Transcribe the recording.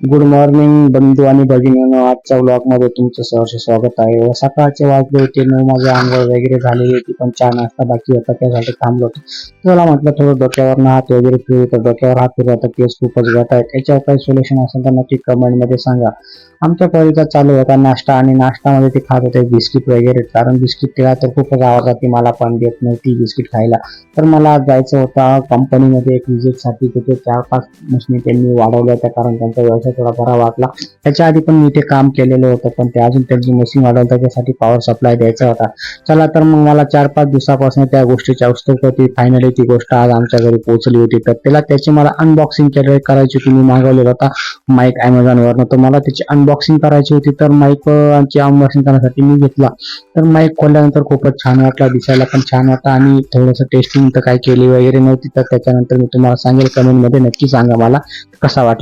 Good morning बंधू आणि भगिनींनो, आजच्या व्लॉग मध्ये तुमचं सहर्ष स्वागत आहे. सकाळचे वाजले होते 9. माझे आंघोळ वगैरे झालेली होती, पण चहा नाश्ता बाकी होता, त्यासाठी थांबलो होतो. मला म्हटलं थोडं डोक्यावर हात वगैरे फिरवू, तर डोक्यावर हात फिरवता केस खूपच गळत आहेत. याच्यावर काही सोल्युशन असेल तर नक्की कमेंट मध्ये सांगा. आमच्या पहिलीचा चालू होता नाश्ता, आणि नाश्तामध्ये ते खात होते बिस्किट वगैरे, कारण बिस्किट तिला तर खूपच आवडतात, ती मला पण देत नव्हती बिस्किट खायला. तर मला आज जायचं होतं कंपनीमध्ये एक विजिटसाठी. तिथे 4-5 मशिनी त्यांनी वाढवल्या होत्या, कारण त्यांचा व्यवसाय थोडा बरा वाटला. त्याच्या आधी पण मी ते काम केलेलं होतं, पण ते अजून त्यांची मशीन वाढवलं, त्याच्यासाठी पॉवर सप्लाय द्यायचा होता. चला तर मग मला 4-5 दिवसापासून त्या गोष्टीची उत्सुकता होती. फायनली ती गोष्ट आज आमच्या घरी पोहोचली होती. तर त्याची मला अनबॉक्सिंग करायची होती. मी मागवलेला होता माईक अमेझॉनवरनं, तर मला त्याची अनबॉक्सिंग करायची होती. तर माईक ची अनबॉक्सिंग करण्यासाठी मी घेतला. तर माईक खोलल्यानंतर खूपच छान वाटला, दिसायला पण छान वाटला, आणि थोडंसं टेस्टिंग तर काही केली वगैरे नव्हती. तर त्याच्यानंतर मी तुम्हाला सांगेल, कमेंट मध्ये नक्की सांगा मला कसा वाटला.